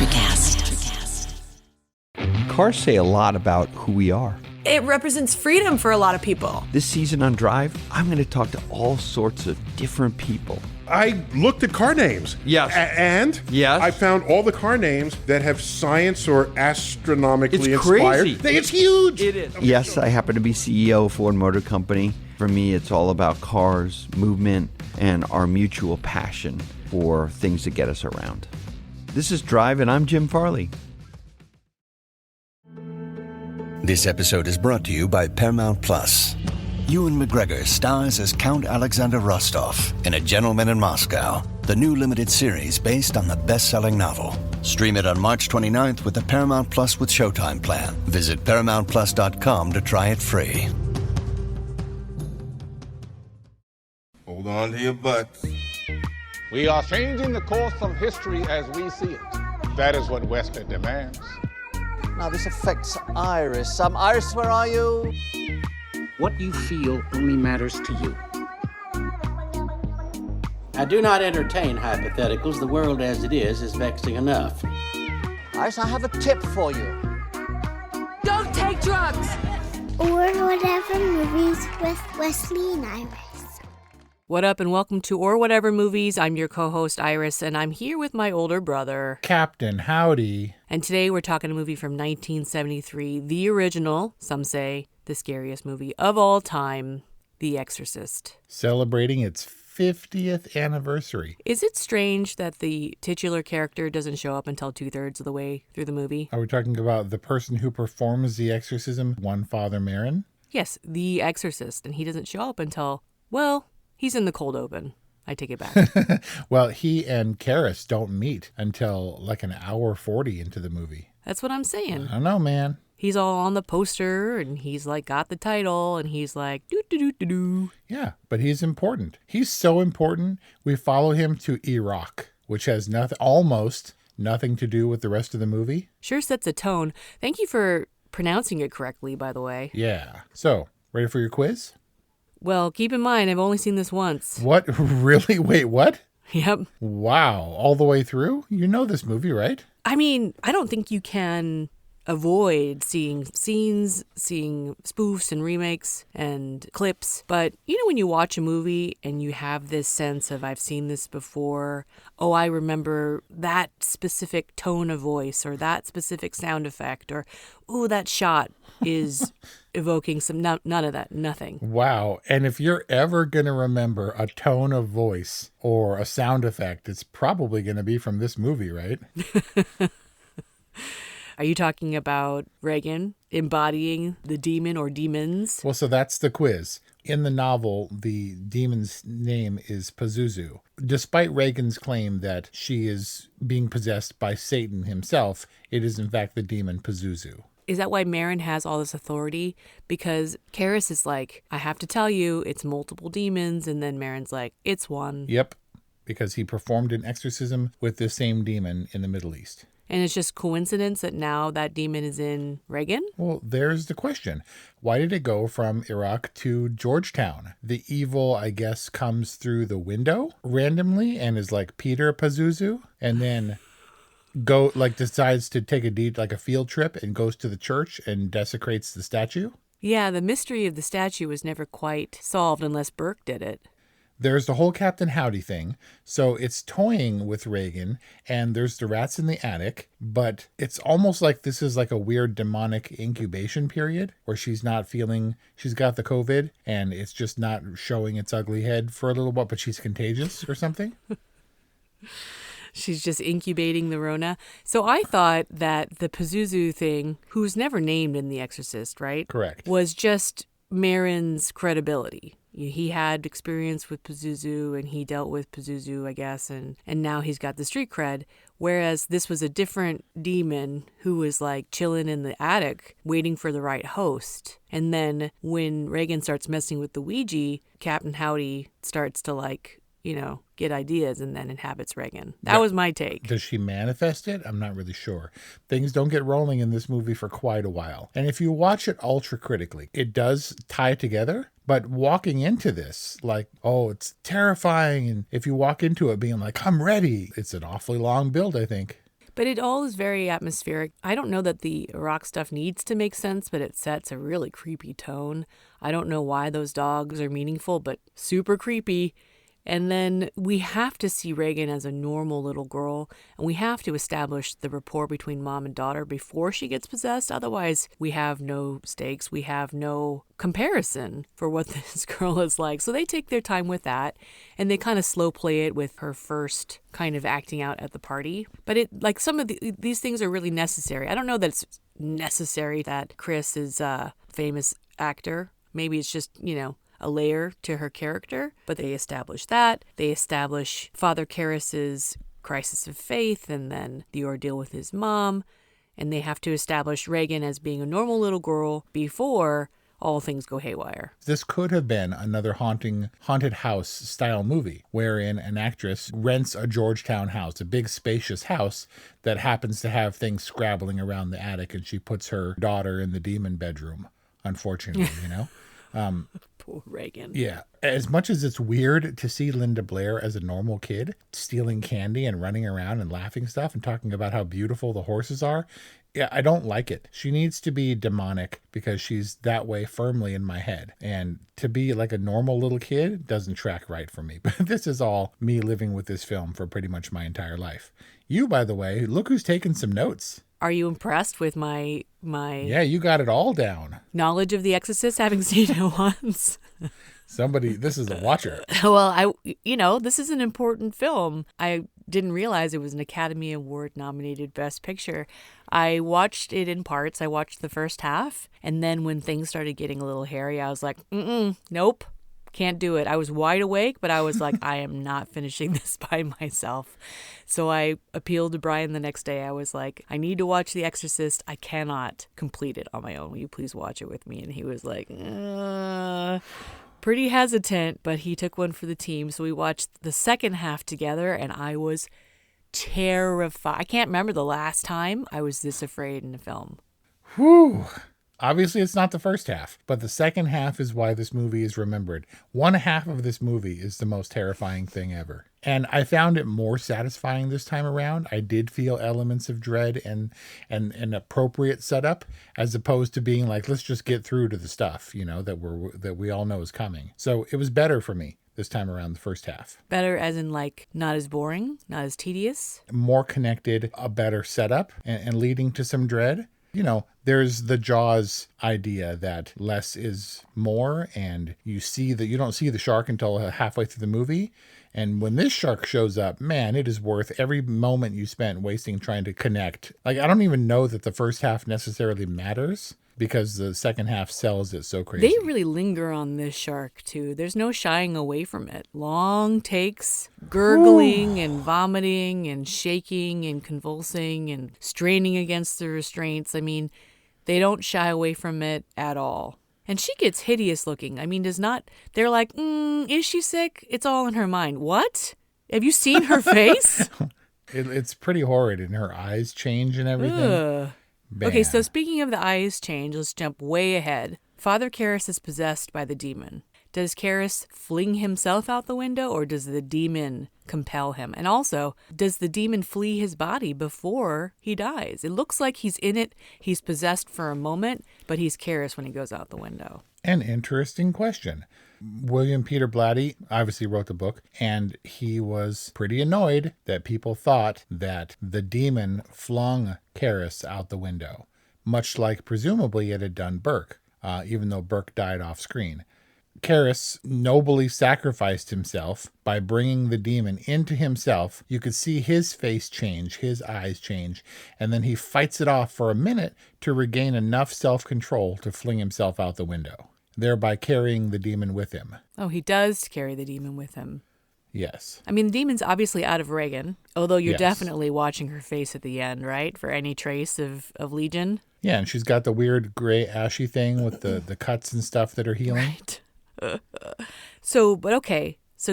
Electrocast. Cars say a lot about who we are. It represents freedom for a lot of people. This season on Drive, I'm going to talk to all sorts of different people. I looked at car names. Yes. And yes. I found all the car names that have science or astronomically it's inspired. Crazy. It's huge. It is. Yes, I happen to be CEO of Ford Motor Company. For me, it's all about cars, movement, and our mutual passion for things that get us around. This is Drive, and I'm Jim Farley. This episode is brought to you by Paramount Plus. Ewan McGregor stars as Count Alexander Rostov in A Gentleman in Moscow, the new limited series based on the best-selling novel. Stream it on March 29th with the Paramount Plus with Showtime plan. Visit ParamountPlus.com to try it free. Hold on to your butts. We are changing the course of history as we see it. That is what Western demands. Now, this affects Iris. Iris, where are you? What you feel only matters to you. I do not entertain hypotheticals. The world as it is vexing enough. Iris, I have a tip for you. Don't take drugs! Or Whatever Movies with Wesley and Iris. What up, and welcome to Or Whatever Movies. I'm your co-host, Iris, and I'm here with my older brother, Captain Howdy. And today we're talking a movie from 1973, the original, some say, the scariest movie of all time, The Exorcist. Celebrating its 50th anniversary. Is it strange that the titular character doesn't show up until 2/3 of the way through the movie? Are we talking about the person who performs the exorcism, one Father Merrin? Yes, The Exorcist, and he doesn't show up until, well, he's in the cold open. I take it back. Well, he and Karis don't meet until like an hour 40 into the movie. That's what I'm saying. I don't know, man. He's all on the poster, and he's like got the title, and he's like, doo-doo-doo-doo-doo. Yeah, but he's important. He's so important, we follow him to Iraq, which has almost nothing to do with the rest of the movie. Sure sets a tone. Thank you for pronouncing it correctly, by the way. Yeah. So, ready for your quiz? Well, keep in mind, I've only seen this once. What? Really? Wait, what? Yep. Wow. All the way through? You know this movie, right? I mean, I don't think you can avoid seeing scenes, seeing spoofs and remakes and clips. But, you know, when you watch a movie and you have this sense of, I've seen this before. Oh, I remember that specific tone of voice or that specific sound effect or, oh, that shot is evoking some, none of that, nothing. Wow. And if you're ever going to remember a tone of voice or a sound effect, it's probably going to be from this movie, right? Are you talking about Reagan embodying the demon or demons? Well, so that's the quiz. In the novel, the demon's name is Pazuzu. Despite Reagan's claim that she is being possessed by Satan himself, it is in fact the demon Pazuzu. Is that why Merrin has all this authority? Because Karis is like, I have to tell you, it's multiple demons. And then Merrin's like, it's one. Yep, because he performed an exorcism with the same demon in the Middle East. And it's just coincidence that now that demon is in Reagan? Well, there's the question. Why did it go from Iraq to Georgetown? The evil, I guess, comes through the window randomly and is like Peter Pazuzu, and then decides to take a field trip and goes to the church and desecrates the statue. Yeah, the mystery of the statue was never quite solved unless Burke did it. There's the whole Captain Howdy thing. So it's toying with Reagan, and there's the rats in the attic, but it's almost like this is like a weird demonic incubation period where she's got the COVID and it's just not showing its ugly head for a little while, but she's contagious or something. She's just incubating the Rona. So I thought that the Pazuzu thing, who's never named in The Exorcist, right? Correct. Was just Merrin's credibility. He had experience with Pazuzu and he dealt with Pazuzu, I guess, and now he's got the street cred. Whereas this was a different demon who was like chilling in the attic waiting for the right host. And then when Reagan starts messing with the Ouija, Captain Howdy starts to get ideas and then inhabits Reagan. That was my take. Does she manifest it? I'm not really sure. Things don't get rolling in this movie for quite a while. And if you watch it ultra critically, it does tie together. But walking into this, it's terrifying. And if you walk into it being like, I'm ready, it's an awfully long build, I think. But it all is very atmospheric. I don't know that the rock stuff needs to make sense, but it sets a really creepy tone. I don't know why those dogs are meaningful, but super creepy. And then we have to see Reagan as a normal little girl, and we have to establish the rapport between mom and daughter before she gets possessed. Otherwise, we have no stakes. We have no comparison for what this girl is like. So they take their time with that, and they kind of slow play it with her first kind of acting out at the party. But some of these things are really necessary. I don't know that it's necessary that Chris is a famous actor. Maybe it's just, a layer to her character, but they establish that. They establish Father Karras's crisis of faith and then the ordeal with his mom, and they have to establish Reagan as being a normal little girl before all things go haywire. This could have been another haunted house style movie wherein an actress rents a Georgetown house, a big spacious house that happens to have things scrabbling around the attic, and she puts her daughter in the demon bedroom, unfortunately, Poor Reagan. Yeah. As much as it's weird to see Linda Blair as a normal kid stealing candy and running around and laughing stuff and talking about how beautiful the horses are, yeah, I don't like it. She needs to be demonic because she's that way firmly in my head. And to be like a normal little kid doesn't track right for me. But this is all me living with this film for pretty much my entire life. You, by the way, look who's taking some notes. Are you impressed with my Yeah, you got it all down. knowledge of The Exorcist, having seen it once? This is a watcher. Well, this is an important film. I didn't realize it was an Academy Award nominated Best Picture. I watched it in parts. I watched the first half, and then when things started getting a little hairy, I was like, nope. Can't do it. I was wide awake, but I was like, I am not finishing this by myself. So I appealed to Brian the next day. I was like, I need to watch The Exorcist. I cannot complete it on my own. Will you please watch it with me? And he was like, pretty hesitant, but he took one for the team. So we watched the second half together, and I was terrified. I can't remember the last time I was this afraid in a film. Whew. Obviously, it's not the first half, but the second half is why this movie is remembered. One half of this movie is the most terrifying thing ever. And I found it more satisfying this time around. I did feel elements of dread and an appropriate setup, as opposed to being like, let's just get through to the stuff, that we all know is coming. So it was better for me this time around, the first half. Better as in not as boring, not as tedious. More connected, a better setup, and leading to some dread. There's the Jaws idea that less is more, and you don't see the shark until halfway through the movie. And when this shark shows up, man, it is worth every moment you spent wasting trying to connect. I don't even know that the first half necessarily matters, because the second half sells it so crazy. They really linger on this shark, too. There's no shying away from it. Long takes, gurgling and vomiting and shaking and convulsing and straining against the restraints. I mean, they don't shy away from it at all. And she gets hideous looking. I mean, they're like, is she sick? It's all in her mind. What? Have you seen her face? It's pretty horrid, and her eyes change and everything. Ugh. Okay, so speaking of the eyes change, let's jump way ahead. Father Karras is possessed by the demon. Does Karras fling himself out the window, or does the demon compel him? And also, does the demon flee his body before he dies? It looks like he's in it, he's possessed for a moment, but he's Karras when he goes out the window. An interesting question. William Peter Blatty obviously wrote the book, and he was pretty annoyed that people thought that the demon flung Karras out the window, much like presumably it had done Burke, even though Burke died off screen. Karras nobly sacrificed himself by bringing the demon into himself. You could see his face change, his eyes change, and then he fights it off for a minute to regain enough self-control to fling himself out the window, thereby carrying the demon with him. Oh, he does carry the demon with him. Yes. I mean, the demon's obviously out of Reagan, although you're Yes. definitely watching her face at the end, right? For any trace of Legion. Yeah, and she's got the weird gray ashy thing with the cuts and stuff that are healing. Right. So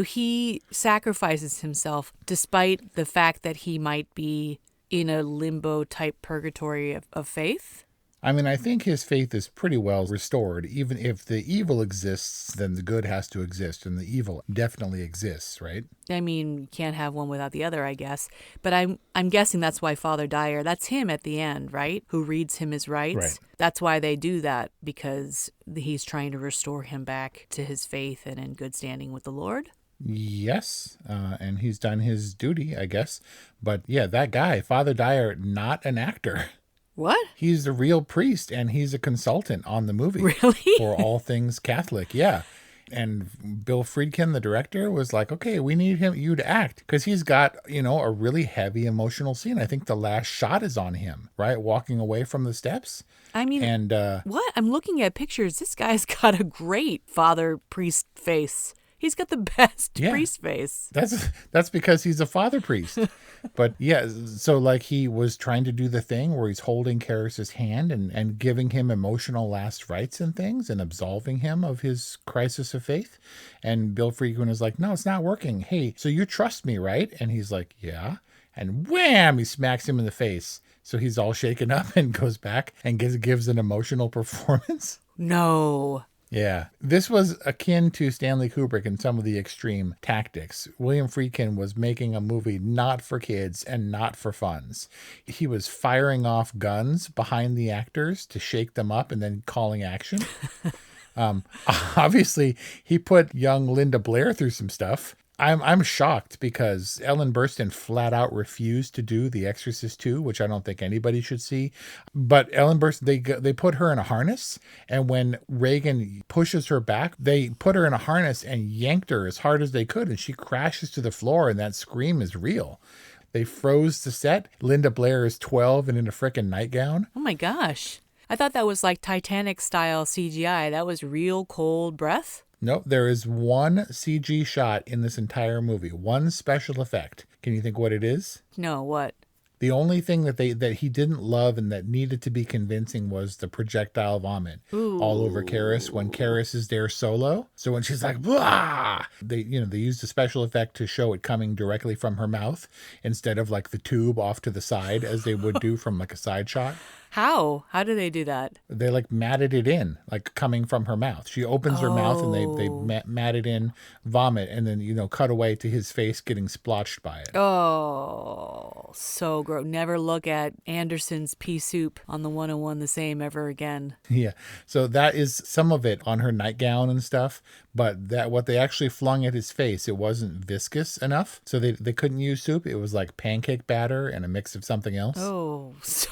he sacrifices himself despite the fact that he might be in a limbo type purgatory of faith. I mean, I think his faith is pretty well restored. Even if the evil exists, then the good has to exist, and the evil definitely exists, right? I mean, you can't have one without the other, I guess. But I'm guessing that's why Father Dyer, that's him at the end, right? Who reads him his rights. Right. That's why they do that, because he's trying to restore him back to his faith and in good standing with the Lord. Yes, and he's done his duty, I guess. But yeah, that guy, Father Dyer, not an actor. What? He's the real priest, and he's a consultant on the movie. Really? For all things Catholic, yeah. And Bill Friedkin, the director, was like, okay, we need you to act, because he's got, a really heavy emotional scene. I think the last shot is on him, right? Walking away from the steps. I mean, and what? I'm looking at pictures. This guy's got a great father priest face. He's got the best priest face. That's because he's a father priest. But yeah, so like he was trying to do the thing where he's holding Karras's hand and giving him emotional last rites and things and absolving him of his crisis of faith. And Bill Friedkin is like, no, it's not working. Hey, so you trust me, right? And he's like, yeah. And wham, he smacks him in the face. So he's all shaken up and goes back and gives an emotional performance. No. Yeah, this was akin to Stanley Kubrick in some of the extreme tactics. William Friedkin was making a movie not for kids and not for funs. He was firing off guns behind the actors to shake them up and then calling action. Obviously, he put young Linda Blair through some stuff. I'm shocked because Ellen Burstyn flat out refused to do The Exorcist 2, which I don't think anybody should see. But Ellen Burstyn, they put her in a harness, and when Reagan pushes her back, they put her in a harness and yanked her as hard as they could, and she crashes to the floor, and that scream is real. They froze the set. Linda Blair is 12 and in a frickin' nightgown. Oh my gosh. I thought that was like Titanic style CGI. That was real cold breath. Nope, there is one CG shot in this entire movie, one special effect. Can you think what it is? No, what? The only thing that he didn't love and that needed to be convincing was the projectile vomit all over Karras when Karras is there solo. So when she's like, blah, they used a special effect to show it coming directly from her mouth instead of like the tube off to the side as they would do from like a side shot. How? How do they do that? They like matted it in, like coming from her mouth. She opens her mouth and they matted in vomit and then, cut away to his face getting splotched by it. Oh, so gross. Never look at Anderson's pea soup on the 101 the same ever again. Yeah. So that is some of it on her nightgown and stuff. But that what they actually flung at his face, it wasn't viscous enough. So they couldn't use soup. It was like pancake batter and a mix of something else. Oh, so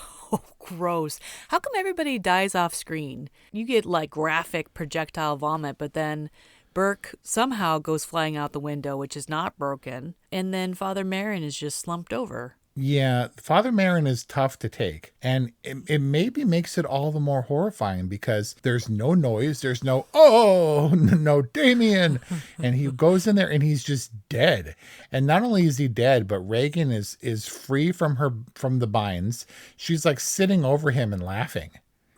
gross. How come everybody dies off screen? You get like graphic projectile vomit, but then Burke somehow goes flying out the window, which is not broken. And then Father Merrin is just slumped over. Yeah, Father Merrin is tough to take. And it maybe makes it all the more horrifying because there's no noise. There's no Damien. And he goes in there and he's just dead. And not only is he dead, but Reagan is free from the binds. She's like sitting over him and laughing.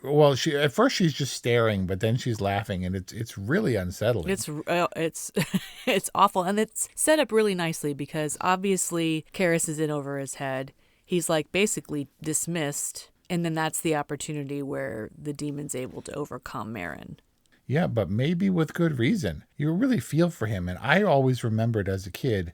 Well, at first she's just staring, but then she's laughing, and it's really unsettling. It's awful, and it's set up really nicely because obviously Karras is in over his head. He's like basically dismissed, and then that's the opportunity where the demon's able to overcome Merrin. Yeah, but maybe with good reason. You really feel for him, and I always remembered as a kid.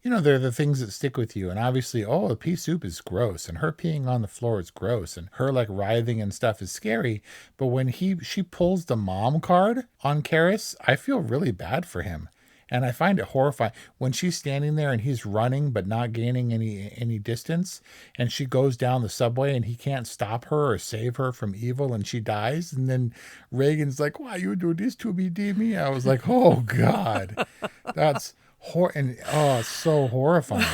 They're the things that stick with you. And obviously, the pea soup is gross. And her peeing on the floor is gross. And her like writhing and stuff is scary. But when she pulls the mom card on Karras, I feel really bad for him. And I find it horrifying when she's standing there and he's running but not gaining any distance. And she goes down the subway and he can't stop her or save her from evil and she dies. And then Reagan's like, why you do this to me, Demi? I was like, oh, God, that's... it's so horrifying.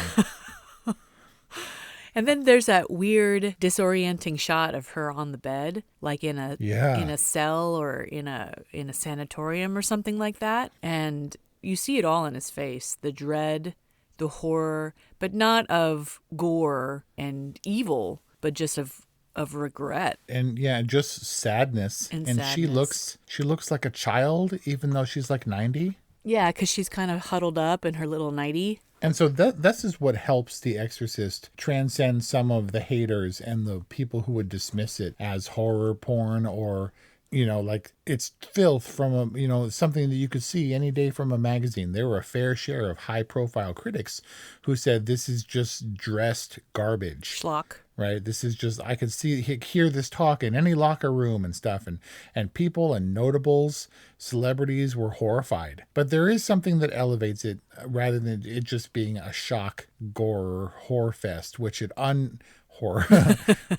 And then there's that weird disorienting shot of her on the bed, like in a cell or in a sanatorium or something like that. And you see it all in his face, the dread, the horror, but not of gore and evil, but just of regret. And just sadness. And sadness. she looks like a child, even though she's like 90. Yeah, because she's kind of huddled up in her little nightie. And so this is what helps The Exorcist transcend some of the haters and the people who would dismiss it as horror porn or, like it's filth from something that you could see any day from a magazine. There were a fair share of high profile critics who said this is just dressed garbage. Schlock. Right. This is just, I could hear this talk in any locker room and stuff. And people and notables, celebrities were horrified. But there is something that elevates it rather than it just being a shock, gore, horror fest, which it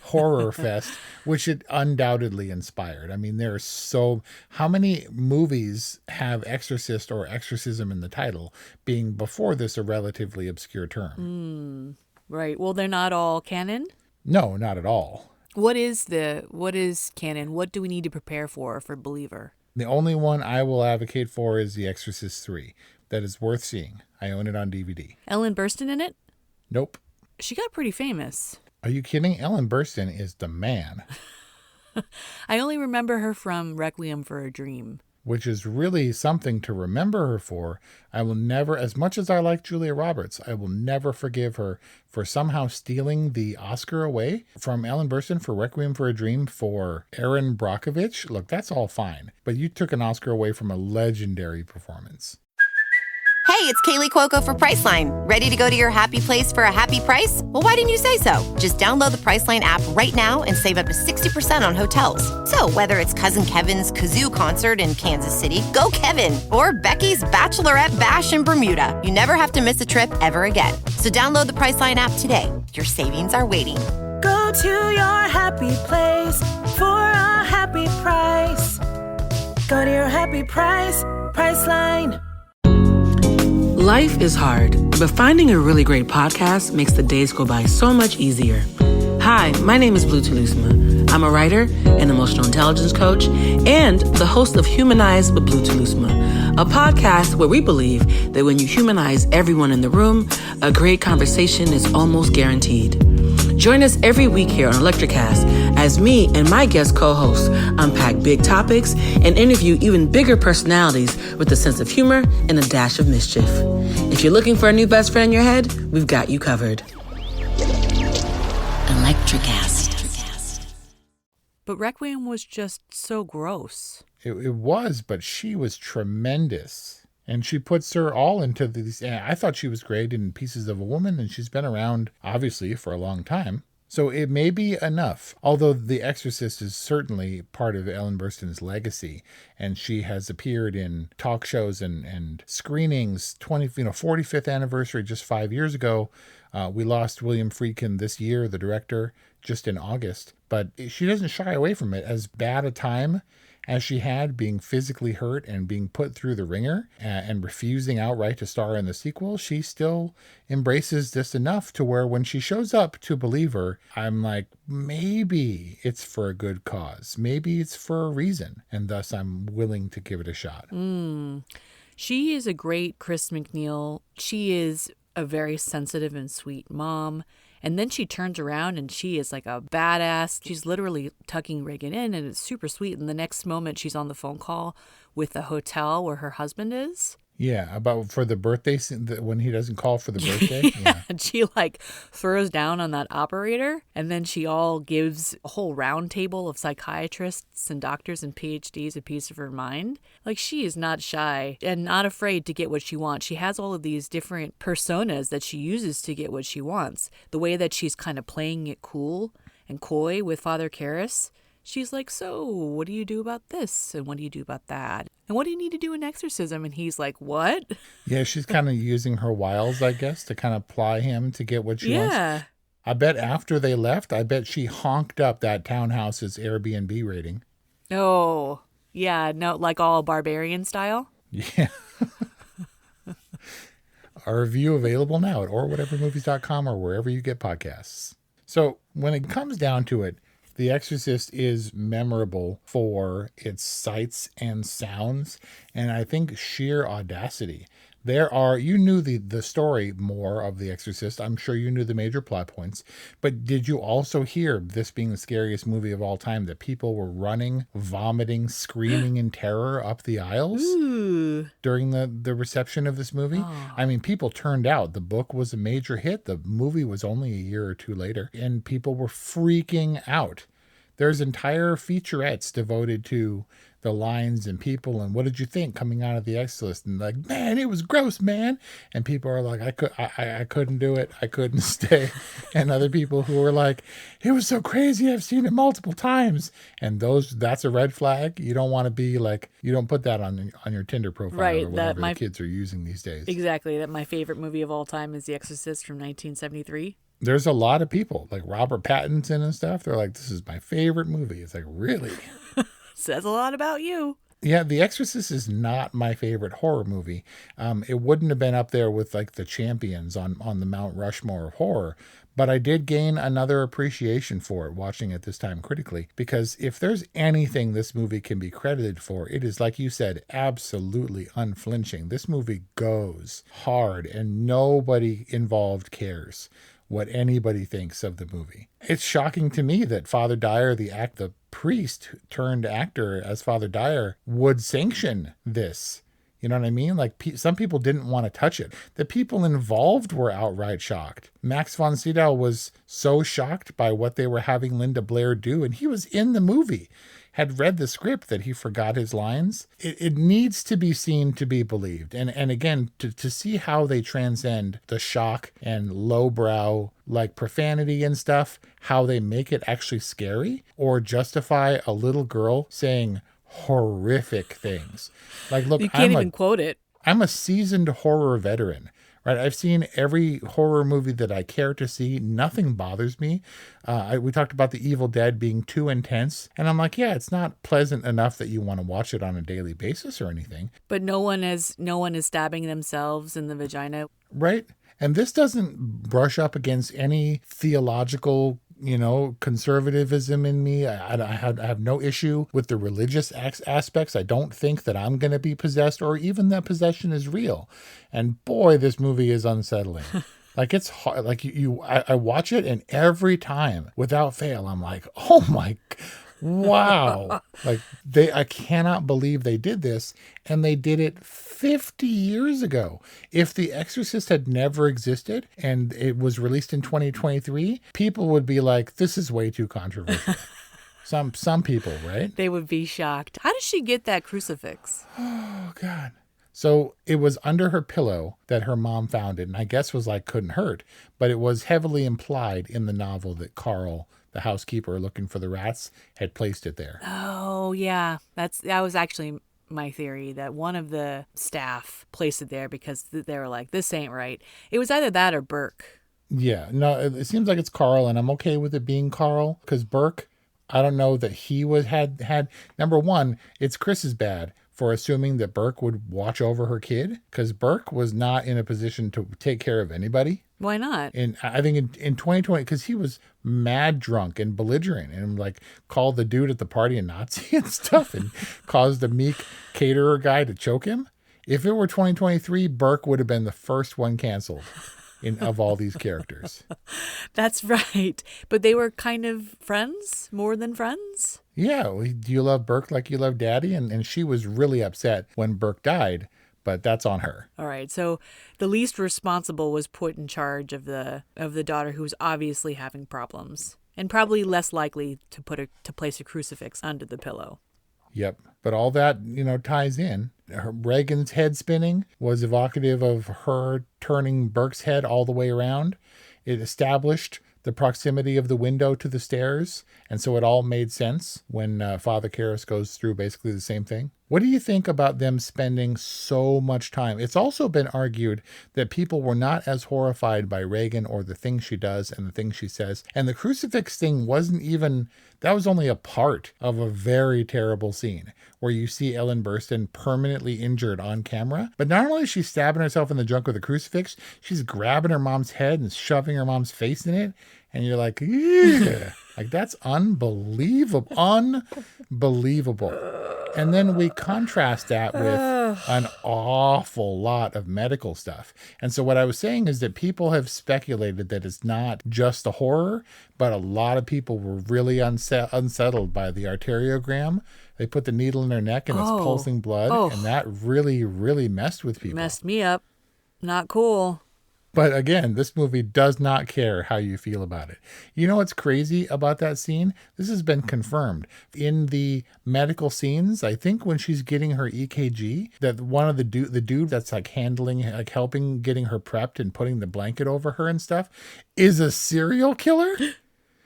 horror fest, which it undoubtedly inspired. I mean, how many movies have exorcist or exorcism in the title, being before this a relatively obscure term? Right. Well, they're not all canon? No, not at all. What is canon? What do we need to prepare for Believer? The only one I will advocate for is The Exorcist 3. That is worth seeing. I own it on DVD. Ellen Burstyn in it? Nope. She got pretty famous. Are you kidding? Ellen Burstyn is the man. I only remember her from Requiem for a Dream. Which is really something to remember her for. I will never, as much as I like Julia Roberts, I will never forgive her for somehow stealing the Oscar away from Ellen Burstyn for Requiem for a Dream for Erin Brockovich. Look, that's all fine. But you took an Oscar away from a legendary performance. Hey, it's Kaylee Cuoco for Priceline. Ready to go to your happy place for a happy price? Well, why didn't you say so? Just download the Priceline app right now and save up to 60% on hotels. So whether it's Cousin Kevin's Kazoo Concert in Kansas City, go Kevin, or Becky's Bachelorette Bash in Bermuda, you never have to miss a trip ever again. So download the Priceline app today. Your savings are waiting. Go to your happy place for a happy price. Go to your happy price, Priceline. Life is hard, but finding a really great podcast makes the days go by so much easier. Hi, my name is Blue Telusma. I'm a writer, an emotional intelligence coach, and the host of Humanize with Blue Telusma, a podcast where we believe that when you humanize everyone in the room, a great conversation is almost guaranteed. Join us every week here on Electricast as me and my guest co-hosts unpack big topics and interview even bigger personalities with a sense of humor and a dash of mischief. If you're looking for a new best friend in your head, we've got you covered. Electricast. But Requiem was just so gross. It was, but she was tremendous. And she puts her all into these. I thought she was great in Pieces of a Woman, and she's been around, obviously, for a long time. So it may be enough. Although The Exorcist is certainly part of Ellen Burstyn's legacy, and she has appeared in talk shows and screenings. 45th anniversary just 5 years ago. We lost William Friedkin this year, the director, just in August. But she doesn't shy away from it. As bad a time as she had, being physically hurt and being put through the ringer and refusing outright to star in the sequel, she still embraces this enough to where when she shows up to Believer, I'm like, maybe it's for a good cause. Maybe it's for a reason. And thus I'm willing to give it a shot. She is a great Chris McNeil. She is a very sensitive and sweet mom. And then she turns around and she is like a badass. She's literally tucking Reagan in, and it's super sweet. And the next moment she's on the phone call with the hotel where her husband is. Yeah, about for the birthday, when he doesn't call for the birthday. Yeah. And she like throws down on that operator, and then she all gives a whole round table of psychiatrists and doctors and PhDs a piece of her mind. Like, she is not shy and not afraid to get what she wants. She has all of these different personas that she uses to get what she wants. The way that she's kind of playing it cool and coy with Father Karras. She's like, so what do you do about this? And what do you do about that? And what do you need to do in exorcism? And he's like, what? Yeah, she's kind of using her wiles, I guess, to kind of ply him to get what she wants. I bet after they left, I bet she honked up that townhouse's Airbnb rating. Oh, yeah. No, like all barbarian style? Yeah. Our review available now at orwhatevermovies.com or wherever you get podcasts. So when it comes down to it, The Exorcist is memorable for its sights and sounds, and I think sheer audacity. You knew the story more of The Exorcist. I'm sure you knew the major plot points. But did you also hear, this being the scariest movie of all time, that people were running, vomiting, screaming in terror up the aisles during the reception of this movie? Oh. I mean, people turned out. The book was a major hit. The movie was only a year or two later, and people were freaking out. There's entire featurettes devoted to the lines and people and what did you think coming out of The Exorcist, and like, man, it was gross, man. And people are like, I couldn't do it, I couldn't stay. And other people who were like, it was so crazy, I've seen it multiple times. And that's a red flag. You don't want to be like, you don't put that on your Tinder profile, right? Or whatever the kids are using these days. Exactly. That my favorite movie of all time is The Exorcist from 1973. There's a lot of people like Robert Pattinson and stuff. They're like, this is my favorite movie. It's like, really? Says a lot about you. Yeah, The Exorcist is not my favorite horror movie. It wouldn't have been up there with like the champions on the Mount Rushmore of horror, but I did gain another appreciation for it watching it this time critically, because if there's anything this movie can be credited for, it is, like you said, absolutely unflinching. This movie goes hard and nobody involved cares what anybody thinks of the movie. It's shocking to me that Father Dyer, the priest turned actor as Father Dyer, would sanction this. You know what I mean? Like, some people didn't want to touch it. The people involved were outright shocked. Max von Sydow was so shocked by what they were having Linda Blair do, and he was in the movie, had read the script, that he forgot his lines. It needs to be seen to be believed. And again, to see how they transcend the shock and lowbrow, like profanity and stuff, how they make it actually scary or justify a little girl saying horrific things. Like, look, you can't even quote it. I'm a seasoned horror veteran. Right, I've seen every horror movie that I care to see. Nothing bothers me. We talked about The Evil Dead being too intense, and I'm like, yeah, it's not pleasant enough that you want to watch it on a daily basis or anything. But no one is stabbing themselves in the vagina, right? And this doesn't brush up against any theological, conservatism in me. I have no issue with the religious aspects. I don't think that I'm going to be possessed or even that possession is real. And boy, this movie is unsettling. Like, it's hard. Like, I watch it, and every time, without fail, I'm like, oh my, wow. Like, I cannot believe they did this, and they did it 50 years ago. If The Exorcist had never existed and it was released in 2023, people would be like, this is way too controversial. Some people, right? They would be shocked. How did she get that crucifix? Oh, God. So it was under her pillow that her mom found it, and I guess was like, couldn't hurt. But it was heavily implied in the novel that Carl, the housekeeper looking for the rats, had placed it there. Oh, yeah. That was actually my theory, that one of the staff placed it there because they were like, this ain't right. It was either that or Burke. Yeah. No, it seems like it's Carl, and I'm okay with it being Carl, because Burke, I don't know that he had number one, it's Chris's bad for assuming that Burke would watch over her kid, because Burke was not in a position to take care of anybody. Why not? And I think in 2020, because he was mad drunk and belligerent and like called the dude at the party a Nazi and stuff and caused the meek caterer guy to choke him. If it were 2023, Burke would have been the first one canceled of all these characters. That's right. But they were kind of friends, more than friends. Yeah. Do you love Burke like you love Daddy? And she was really upset when Burke died, but that's on her. All right. So the least responsible was put in charge of the daughter, who was obviously having problems and probably less likely to place a crucifix under the pillow. Yep. But all that, ties in. Reagan's head spinning was evocative of her turning Burke's head all the way around. It established the proximity of the window to the stairs, and so it all made sense when Father Karras goes through basically the same thing. What do you think about them spending so much time? It's also been argued that people were not as horrified by Reagan or the things she does and the things she says. And the crucifix thing that was only a part of a very terrible scene where you see Ellen Burstyn permanently injured on camera. But not only is she stabbing herself in the junk with a crucifix, she's grabbing her mom's head and shoving her mom's face in it. And you're like, yeah. Like, that's unbelievable. Unbelievable. And then we contrast that with an awful lot of medical stuff. And so what I was saying is that people have speculated that it's not just the horror, but a lot of people were really unsettled by the arteriogram. They put the needle in their neck and it's pulsing blood. And that really, really messed with people. Messed me up. Not cool. But again, this movie does not care how you feel about it. You know what's crazy about that scene? This has been confirmed. In the medical scenes, I think when she's getting her EKG, that one of the dude that's like handling, like helping getting her prepped and putting the blanket over her and stuff, is a serial killer.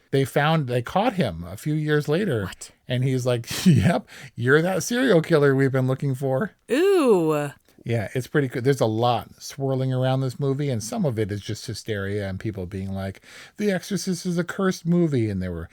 They caught him a few years later. What? And he's like, yep, you're that serial killer we've been looking for. Ooh. Yeah, it's pretty good. There's a lot swirling around this movie, and some of it is just hysteria and people being like, The Exorcist is a cursed movie, and there were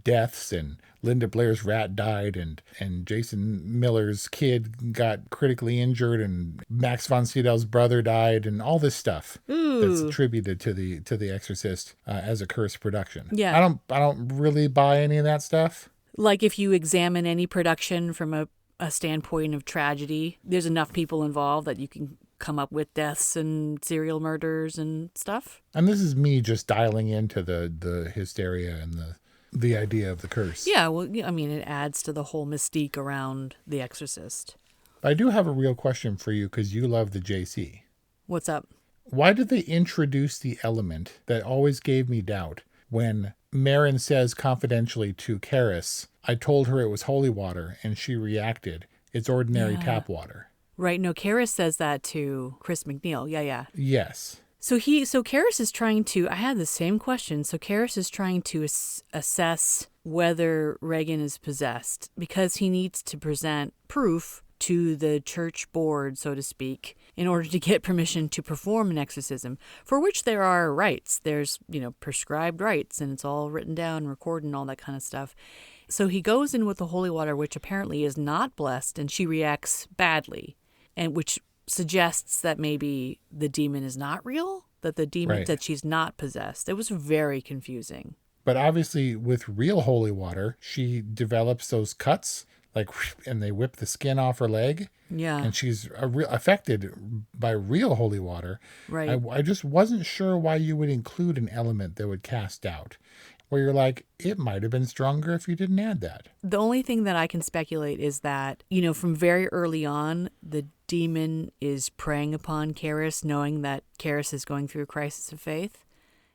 deaths, and Linda Blair's rat died, and Jason Miller's kid got critically injured, and Max von Sydow's brother died, and all this stuff that's attributed to the Exorcist as a cursed production. Yeah. I don't really buy any of that stuff. Like if you examine any production from a standpoint of tragedy, there's enough people involved that you can come up with deaths and serial murders and stuff. And this is me just dialing into the hysteria and the idea of the curse. Yeah, well, I mean, it adds to the whole mystique around The Exorcist. I do have a real question for you because you love the JC. What's up? Why did they introduce the element that always gave me doubt when Marin says confidentially to Karis, I told her it was holy water, and she reacted, it's ordinary tap water. Right, no, Karis says that to Chris McNeil. Yeah. Yes. So Karis is trying to, I had the same question. So Karis is trying to assess whether Regan is possessed because he needs to present proof to the church board, so to speak, in order to get permission to perform an exorcism, for which there are rites. There's, prescribed rites, and it's all written down, recorded, and all that kind of stuff. So he goes in with the holy water, which apparently is not blessed, and she reacts badly, and which suggests that maybe the demon is not real, that the demon, that she's not possessed. It was very confusing. But obviously with real holy water, she develops those cuts, and they whip the skin off her leg. Yeah. And she's affected by real holy water. Right. I just wasn't sure why you would include an element that would cast doubt. Where you're like, it might have been stronger if you didn't add that. The only thing that I can speculate is that, from very early on, the demon is preying upon Karis, knowing that Karis is going through a crisis of faith.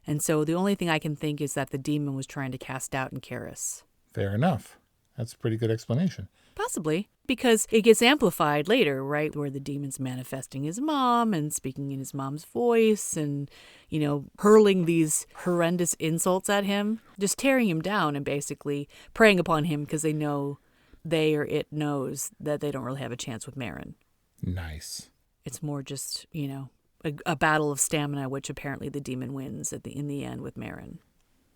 And so the only thing I can think is that the demon was trying to cast doubt in Karis. Fair enough. That's a pretty good explanation. Possibly, because it gets amplified later, right, where the demon's manifesting his mom and speaking in his mom's voice and, hurling these horrendous insults at him, just tearing him down and basically preying upon him because they know it knows that they don't really have a chance with Marin. Nice. It's more just, a battle of stamina, which apparently the demon wins in the end with Marin.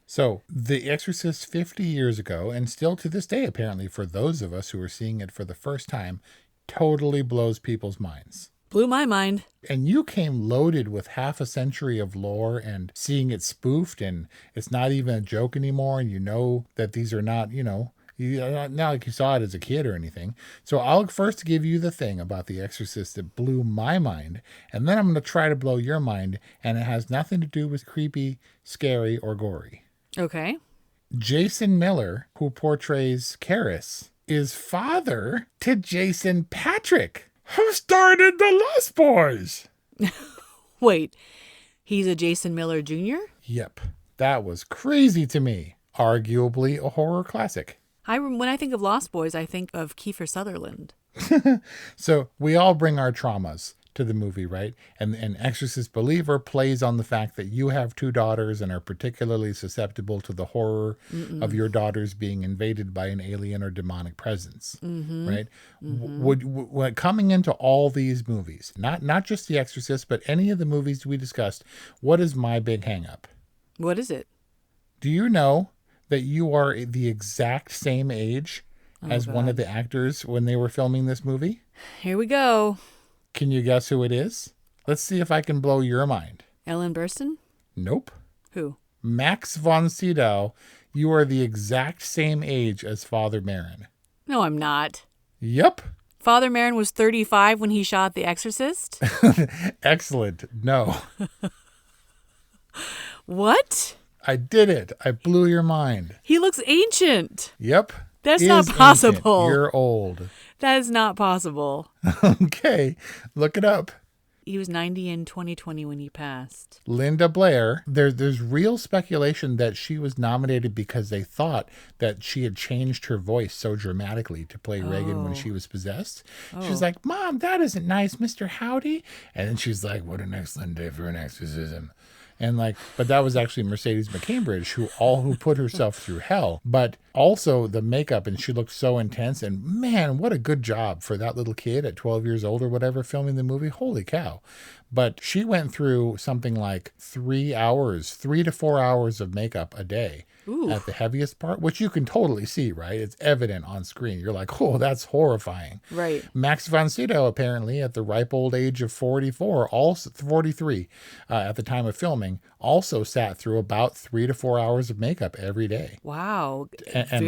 So, The Exorcist 50 years ago, and still to this day, apparently, for those of us who are seeing it for the first time, totally blows people's minds. Blew my mind. And you came loaded with half a century of lore and seeing it spoofed, and it's not even a joke anymore, and you know that these are not, not like you saw it as a kid or anything. So I'll first give you the thing about The Exorcist that blew my mind, and then I'm going to try to blow your mind, and it has nothing to do with creepy, scary, or gory. Okay. Jason Miller, who portrays Karis, is father to Jason Patrick, who started The Lost Boys. Wait, he's a Jason Miller Jr.? Yep. That was crazy to me. Arguably a horror classic. When I think of Lost Boys, I think of Kiefer Sutherland. So we all bring our traumas to the movie, right? And an Exorcist believer plays on the fact that you have two daughters and are particularly susceptible to the horror of your daughters being invaded by an alien or demonic presence, right? Would coming into all these movies, not just The Exorcist, but any of the movies we discussed, what is my big hang up? What is it? Do you know that you are the exact same age as one of the actors when they were filming this movie? Here we go. Can you guess who it is? Let's see if I can blow your mind. Ellen Burstyn? Nope. Who? Max von Sydow You are the exact same age as Father Merrin. No, I'm not. Yep. Father Merrin was 35 when he shot The Exorcist? Excellent. No. What? I did it. I blew your mind. He looks ancient. Yep. That's not possible. Ancient. You're old. That is not possible. Okay. Look it up. He was 90 in 2020 when he passed. Linda Blair, there's real speculation that she was nominated because they thought that she had changed her voice so dramatically to play Reagan when she was possessed. She's like, Mom, that isn't nice, Mr. Howdy. And then she's like, what an excellent day for an exorcism. And but that was actually Mercedes McCambridge who put herself through hell. But also the makeup, and she looked so intense. And man, what a good job for that little kid at 12 years old or whatever filming the movie. Holy cow. But she went through something like 3 to 4 hours of makeup a day. Ooh. At the heaviest part, which you can totally see, right? It's evident on screen. You're like, oh, that's horrifying. Right. Max von Sydow, apparently, at the ripe old age of 43, at the time of filming, also sat through about 3 to 4 hours of makeup every day. Wow. And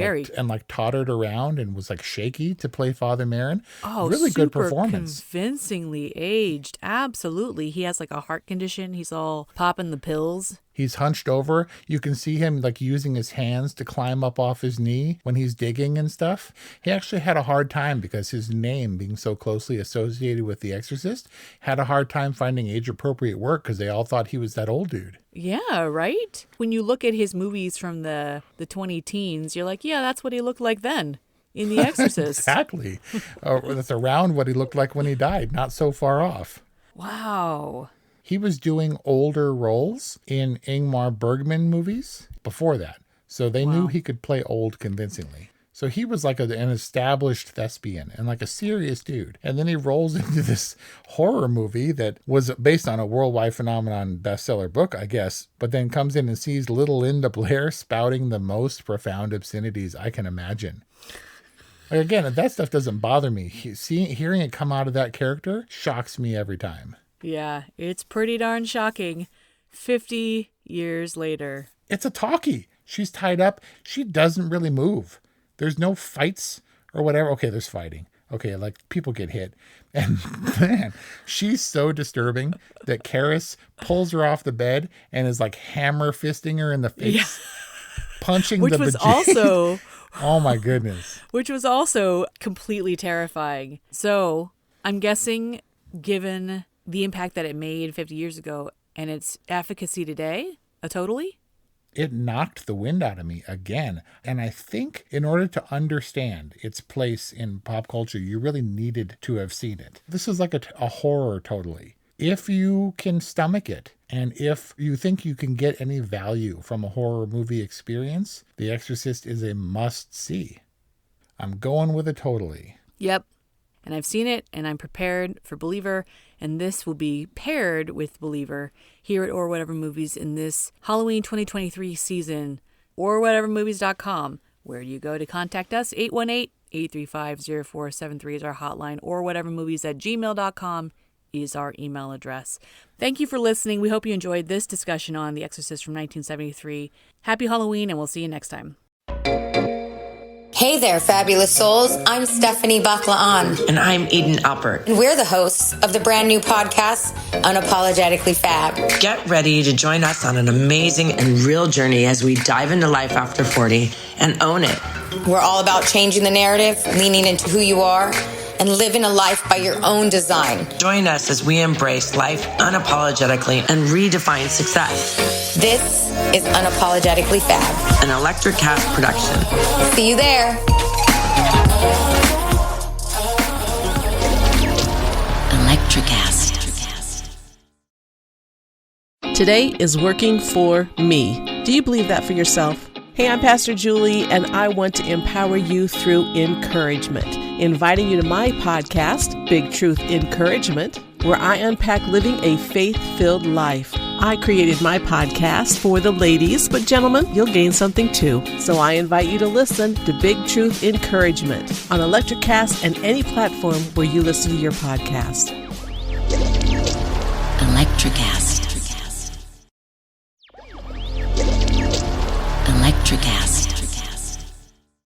tottered around and was shaky to play Father Merrin. Oh, really good performance. Convincingly aged. Absolutely. He has a heart condition. He's all popping the pills. He's hunched over. You can see him using his hands to climb up off his knee when he's digging and stuff. He actually had a hard time because his name being so closely associated with The Exorcist, had a hard time finding age-appropriate work because they all thought he was that old dude. Yeah, right? When you look at his movies from the 20-teens, you're like, yeah, that's what he looked like then in The Exorcist. Exactly. That's around what he looked like when he died, not so far off. Wow. He was doing older roles in Ingmar Bergman movies before that. So they knew he could play old convincingly. So he was an established thespian and a serious dude. And then he rolls into this horror movie that was based on a worldwide phenomenon bestseller book, I guess, but then comes in and sees little Linda Blair spouting the most profound obscenities I can imagine. Again, that stuff doesn't bother me. Hearing it come out of that character shocks me every time. Yeah, it's pretty darn shocking. 50 years later. It's a talkie. She's tied up. She doesn't really move. There's no fights or whatever. Okay, there's fighting. Okay, people get hit. And man, she's so disturbing that Karis pulls her off the bed and is hammer fisting her in the face. Yeah. Punching Which the was bejesus. Also... Oh my goodness. Which was also completely terrifying. So I'm guessing, given the impact that it made 50 years ago and its efficacy today, it knocked the wind out of me again. And I think in order to understand its place in pop culture, you really needed to have seen it. This is a horror totally. If you can stomach it, and if you think you can get any value from a horror movie experience, The Exorcist is a must-see. I'm going with it totally. Yep. And I've seen it, and I'm prepared for Believer, and this will be paired with Believer here at Or Whatever Movies in this Halloween 2023 season. orwhatevermovies.com. Where do you go to contact us? 818-835-0473 is our hotline, or whatevermovies@gmail.com is our email address. Thank you for listening. We hope you enjoyed this discussion on The Exorcist from 1973. Happy Halloween, and we'll see you next time. Hey there, fabulous souls. I'm Stephanie Baklaan. And I'm Eden Alpert. And we're the hosts of the brand new podcast, Unapologetically Fab. Get ready to join us on an amazing and real journey as we dive into life after 40 and own it. We're all about changing the narrative, leaning into who you are, and living a life by your own design. Join us as we embrace life unapologetically and redefine success. This is Unapologetically Fab, an Electric Cast production. See you there. Electricast. Today is working for me. Do you believe that for yourself? Hey, I'm Pastor Julie, and I want to empower you through encouragement. Inviting you to my podcast, Big Truth Encouragement, where I unpack living a faith-filled life. I created my podcast for the ladies, but gentlemen, you'll gain something too. So I invite you to listen to Big Truth Encouragement on Electricast and any platform where you listen to your podcast. Electricast. Electricast. Electricast.